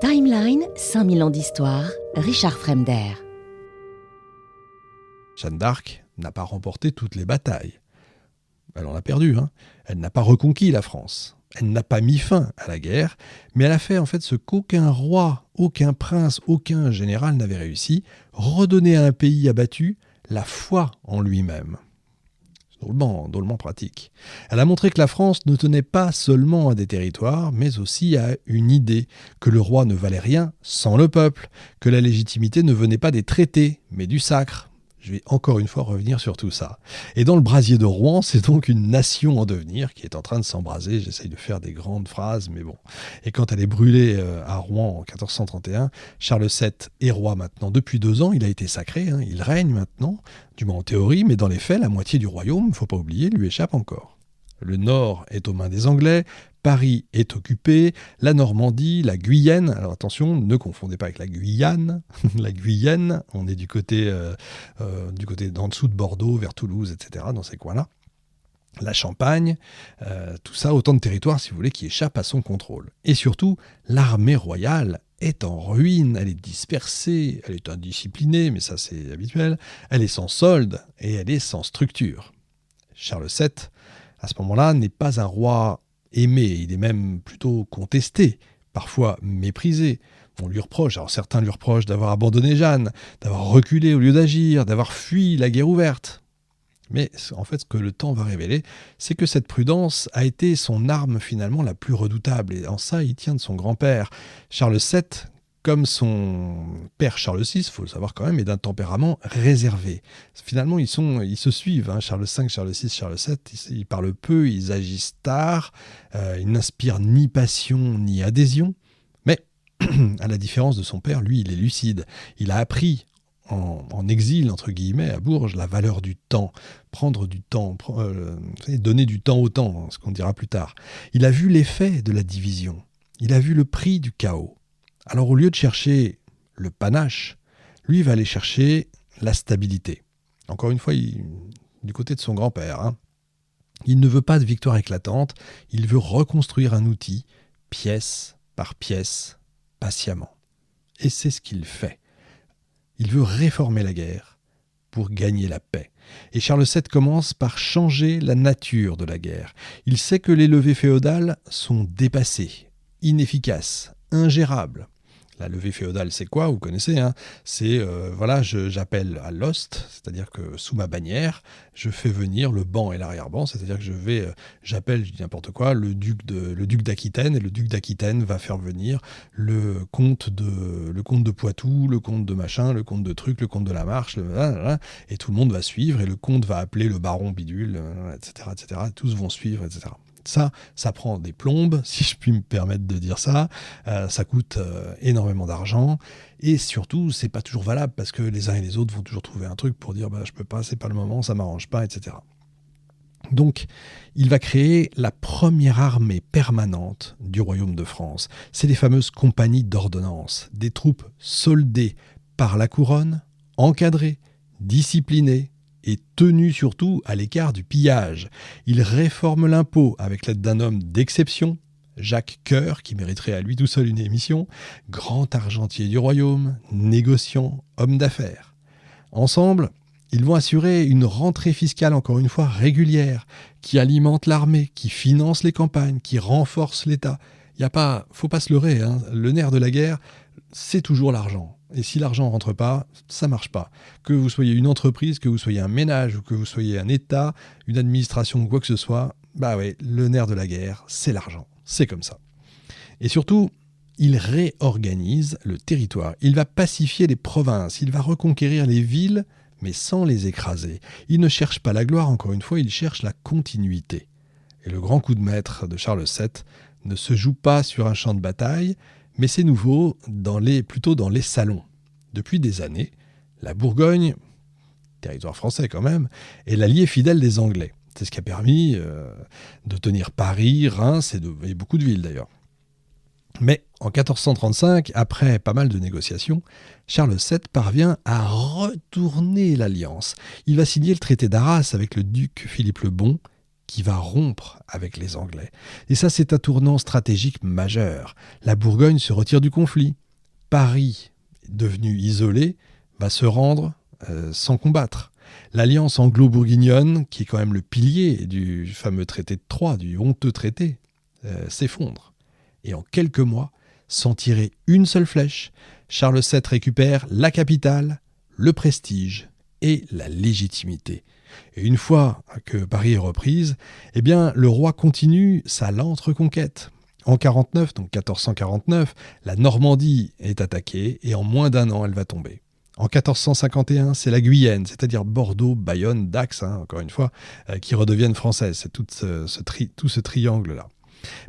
Timeline, 5000 ans d'histoire, Richard Fremder. Jeanne d'Arc n'a pas remporté toutes les batailles. Elle en a perdu, hein. Elle n'a pas reconquis la France. Elle n'a pas mis fin à la guerre, mais elle a fait en fait ce qu'aucun roi, aucun prince, aucun général n'avait réussi, redonner à un pays abattu la foi en lui-même. Drôlement pratique. Elle a montré que la France ne tenait pas seulement à des territoires, mais aussi à une idée, que le roi ne valait rien sans le peuple, que la légitimité ne venait pas des traités, mais du sacre. Je vais encore une fois revenir sur tout ça. Et dans le brasier de Rouen, c'est donc une nation en devenir qui est en train de s'embraser. J'essaye de faire des grandes phrases, mais bon. Et quand elle est brûlée à Rouen en 1431, Charles VII est roi maintenant depuis 2 ans. Il a été sacré, hein. Il règne maintenant, du moins en théorie, mais dans les faits, la moitié du royaume, il ne faut pas oublier, lui échappe encore. Le nord est aux mains des Anglais, Paris est occupé, la Normandie, la Guyenne, alors attention, ne confondez pas avec la Guyane, la Guyenne, on est du côté d'en dessous de Bordeaux, vers Toulouse, etc., dans ces coins-là. La Champagne, tout ça, autant de territoires, si vous voulez, qui échappent à son contrôle. Et surtout, l'armée royale est en ruine, elle est dispersée, elle est indisciplinée, mais ça c'est habituel, elle est sans solde et elle est sans structure. Charles VII, à ce moment-là, n'est pas un roi aimé, il est même plutôt contesté, parfois méprisé. On lui reproche, alors certains lui reprochent d'avoir abandonné Jeanne, d'avoir reculé au lieu d'agir, d'avoir fui la guerre ouverte. Mais en fait, ce que le temps va révéler, c'est que cette prudence a été son arme finalement la plus redoutable. Et en ça, il tient de son grand-père. Charles VII, comme son père Charles VI, il faut le savoir quand même, est d'un tempérament réservé. Finalement, ils se suivent, hein. Charles V, Charles VI, Charles VII, ils parlent peu, ils agissent tard, ils n'inspirent ni passion ni adhésion. Mais, à la différence de son père, lui, il est lucide. Il a appris en exil, entre guillemets, à Bourges, la valeur du temps, prendre du temps, donner du temps au temps, ce qu'on dira plus tard. Il a vu l'effet de la division, il a vu le prix du chaos. Alors au lieu de chercher le panache, lui va aller chercher la stabilité. Encore une fois, du côté de son grand-père, hein. Il ne veut pas de victoire éclatante, il veut reconstruire un outil, pièce par pièce, patiemment. Et c'est ce qu'il fait. Il veut réformer la guerre pour gagner la paix. Et Charles VII commence par changer la nature de la guerre. Il sait que les levées féodales sont dépassées, inefficaces, ingérables. La levée féodale, c'est quoi? Vous connaissez, hein? C'est, j'appelle à l'ost, c'est-à-dire que sous ma bannière, je fais venir le ban et l'arrière-ban, c'est-à-dire que j'appelle, je dis n'importe quoi, le duc d'Aquitaine, et le duc d'Aquitaine va faire venir le comte de Poitou, le comte de machin, le comte de truc, le comte de la Marche, et tout le monde va suivre, et le comte va appeler le baron bidule, etc., etc., tous vont suivre, etc. Ça prend des plombes, si je puis me permettre de dire ça. Ça coûte énormément d'argent. Et surtout, c'est pas toujours valable parce que les uns et les autres vont toujours trouver un truc pour dire je peux pas, c'est pas le moment, ça m'arrange pas, etc. Donc, il va créer la première armée permanente du royaume de France. C'est les fameuses compagnies d'ordonnance, des troupes soldées par la couronne, encadrées, disciplinées, et tenu surtout à l'écart du pillage. Il réforme l'impôt avec l'aide d'un homme d'exception, Jacques Coeur, qui mériterait à lui tout seul une émission, grand argentier du royaume, négociant, homme d'affaires. Ensemble, ils vont assurer une rentrée fiscale, encore une fois, régulière, qui alimente l'armée, qui finance les campagnes, qui renforce l'État. Faut pas se leurrer, hein. Le nerf de la guerre, c'est toujours l'argent. Et si l'argent ne rentre pas, ça marche pas. Que vous soyez une entreprise, que vous soyez un ménage, ou que vous soyez un État, une administration ou quoi que ce soit, le nerf de la guerre, c'est l'argent. C'est comme ça. Et surtout, il réorganise le territoire. Il va pacifier les provinces, il va reconquérir les villes, mais sans les écraser. Il ne cherche pas la gloire, encore une fois, il cherche la continuité. Et le grand coup de maître de Charles VII ne se joue pas sur un champ de bataille, mais c'est nouveau plutôt dans les salons. Depuis des années, la Bourgogne, territoire français quand même, est l'allié fidèle des Anglais. C'est ce qui a permis de tenir Paris, Reims et beaucoup de villes d'ailleurs. Mais en 1435, après pas mal de négociations, Charles VII parvient à retourner l'alliance. Il va signer le traité d'Arras avec le duc Philippe le Bon qui va rompre avec les Anglais. Et ça, c'est un tournant stratégique majeur. La Bourgogne se retire du conflit. Paris, devenu isolé, va se rendre sans combattre. L'alliance anglo-bourguignonne, qui est quand même le pilier du fameux traité de Troyes, du honteux traité, s'effondre. Et en quelques mois, sans tirer une seule flèche, Charles VII récupère la capitale, le prestige et la légitimité. Et une fois que Paris est reprise, eh bien, le roi continue sa lente reconquête. En 49, donc 1449, la Normandie est attaquée et en moins d'un an, elle va tomber. En 1451, c'est la Guyenne, c'est-à-dire Bordeaux, Bayonne, Dax, encore une fois, qui redeviennent françaises. C'est tout ce triangle-là.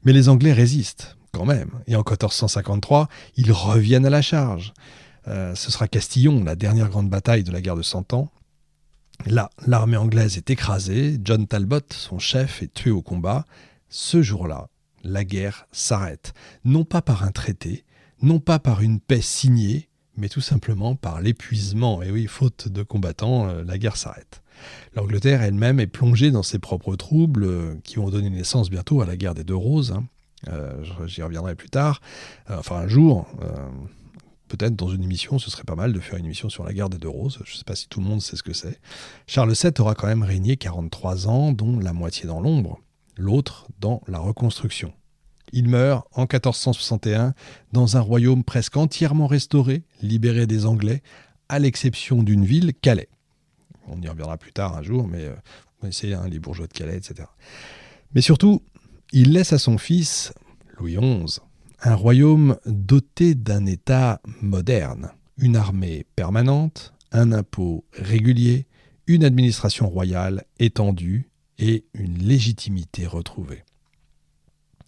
Mais les Anglais résistent quand même. Et en 1453, ils reviennent à la charge. Ce sera Castillon, la dernière grande bataille de la guerre de Cent Ans. Là, l'armée anglaise est écrasée. John Talbot, son chef, est tué au combat. Ce jour-là, la guerre s'arrête. Non pas par un traité, non pas par une paix signée, mais tout simplement par l'épuisement. Et oui, faute de combattants, la guerre s'arrête. L'Angleterre elle-même est plongée dans ses propres troubles qui vont donner naissance bientôt à la guerre des Deux Roses. J'y reviendrai plus tard. Un jour, peut-être dans une émission, ce serait pas mal de faire une émission sur la guerre des Deux Roses. Je ne sais pas si tout le monde sait ce que c'est. Charles VII aura quand même régné 43 ans, dont la moitié dans l'ombre, l'autre dans la reconstruction. Il meurt en 1461 dans un royaume presque entièrement restauré, libéré des Anglais, à l'exception d'une ville, Calais. On y reviendra plus tard un jour, mais vous connaissez les bourgeois de Calais, etc. Mais surtout, il laisse à son fils, Louis XI, un royaume doté d'un État moderne, une armée permanente, un impôt régulier, une administration royale étendue et une légitimité retrouvée.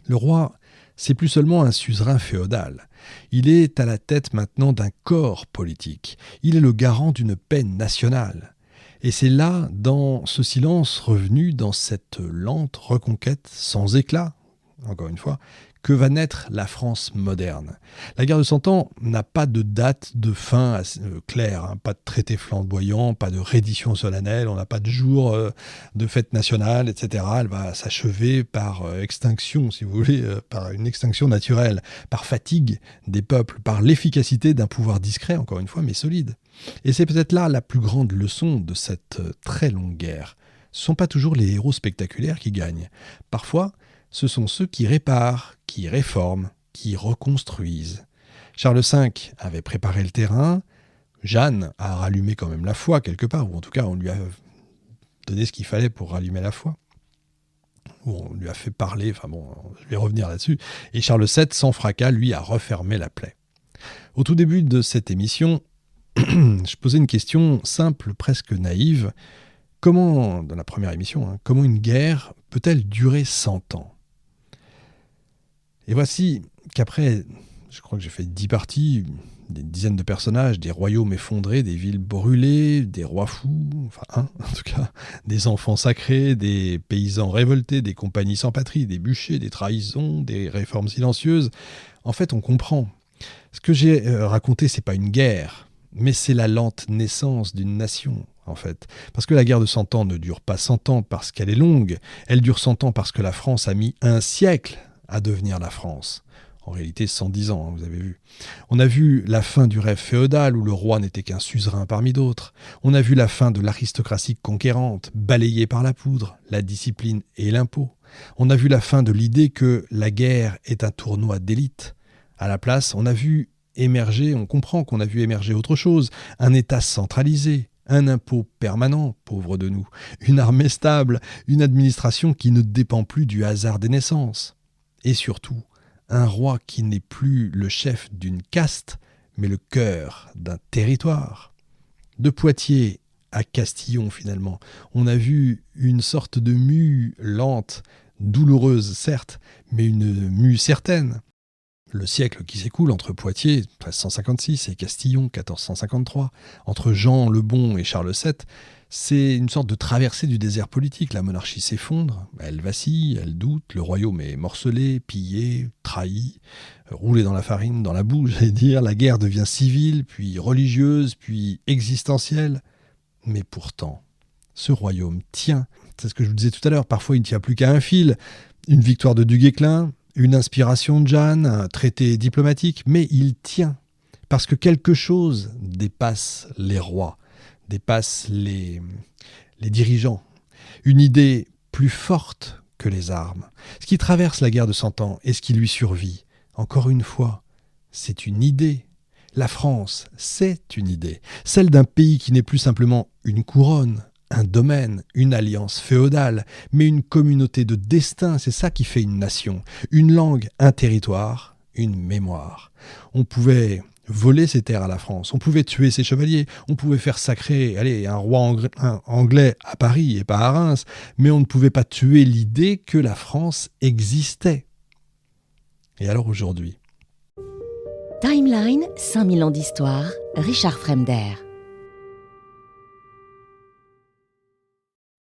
Le roi, c'est plus seulement un suzerain féodal. Il est à la tête maintenant d'un corps politique. Il est le garant d'une paix nationale. Et c'est là, dans ce silence revenu, dans cette lente reconquête sans éclat, encore une fois, que va naître la France moderne. La guerre de Cent Ans n'a pas de date de fin claire, pas de traité flamboyant, pas de reddition solennelle, on n'a pas de jour de fête nationale, etc. Elle va s'achever par extinction, si vous voulez, par une extinction naturelle, par fatigue des peuples, par l'efficacité d'un pouvoir discret, encore une fois, mais solide. Et c'est peut-être là la plus grande leçon de cette très longue guerre. Ce ne sont pas toujours les héros spectaculaires qui gagnent. Parfois, ce sont ceux qui réparent, qui réforment, qui reconstruisent. Charles V avait préparé le terrain, Jeanne a rallumé quand même la foi quelque part, ou en tout cas on lui a donné ce qu'il fallait pour rallumer la foi, ou on lui a fait parler, je vais revenir là-dessus, et Charles VII, sans fracas, lui, a refermé la plaie. Au tout début de cette émission, je posais une question simple, presque naïve. Dans la première émission, comment une guerre peut-elle durer 100 ans ? Et voici qu'après, je crois que j'ai fait 10 parties, des dizaines de personnages, des royaumes effondrés, des villes brûlées, des rois fous, en tout cas, des enfants sacrés, des paysans révoltés, des compagnies sans patrie, des bûchers, des trahisons, des réformes silencieuses. En fait, on comprend. Ce que j'ai raconté, c'est pas une guerre, mais c'est la lente naissance d'une nation, en fait. Parce que la guerre de 100 ans ne dure pas 100 ans parce qu'elle est longue, elle dure 100 ans parce que la France a mis un siècle à devenir la France. En réalité, 110 ans, vous avez vu. On a vu la fin du rêve féodal où le roi n'était qu'un suzerain parmi d'autres. On a vu la fin de l'aristocratie conquérante, balayée par la poudre, la discipline et l'impôt. On a vu la fin de l'idée que la guerre est un tournoi d'élite. À la place, on comprend qu'on a vu émerger autre chose, un État centralisé, un impôt permanent, pauvre de nous, une armée stable, une administration qui ne dépend plus du hasard des naissances. Et surtout, un roi qui n'est plus le chef d'une caste, mais le cœur d'un territoire. De Poitiers à Castillon, finalement, on a vu une sorte de mue lente, douloureuse, certes, mais une mue certaine. Le siècle qui s'écoule entre Poitiers, 1356, et Castillon, 1453, entre Jean le Bon et Charles VII, c'est une sorte de traversée du désert politique. La monarchie s'effondre, elle vacille, elle doute, le royaume est morcelé, pillé, trahi, roulé dans la farine, dans la boue, j'allais dire. La guerre devient civile, puis religieuse, puis existentielle. Mais pourtant, ce royaume tient C'est ce que je vous disais tout à l'heure. Parfois, il ne tient plus qu'à un fil. Une victoire de Duguesclin, une inspiration de Jeanne, un traité diplomatique, mais il tient. Parce que quelque chose dépasse les rois, dépasse les dirigeants. Une idée plus forte que les armes. Ce qui traverse la guerre de 100 ans et ce qui lui survit, encore une fois, c'est une idée. La France, c'est une idée. Celle d'un pays qui n'est plus simplement une couronne, un domaine, une alliance féodale, mais une communauté de destin. C'est ça qui fait une nation. Une langue, un territoire, une mémoire. On pouvait voler ses terres à la France, on pouvait tuer ses chevaliers, on pouvait faire sacrer un roi anglais à Paris et pas à Reims, mais on ne pouvait pas tuer l'idée que la France existait. Et alors aujourd'hui ? Timeline, 5000 ans d'histoire, Richard Fremder.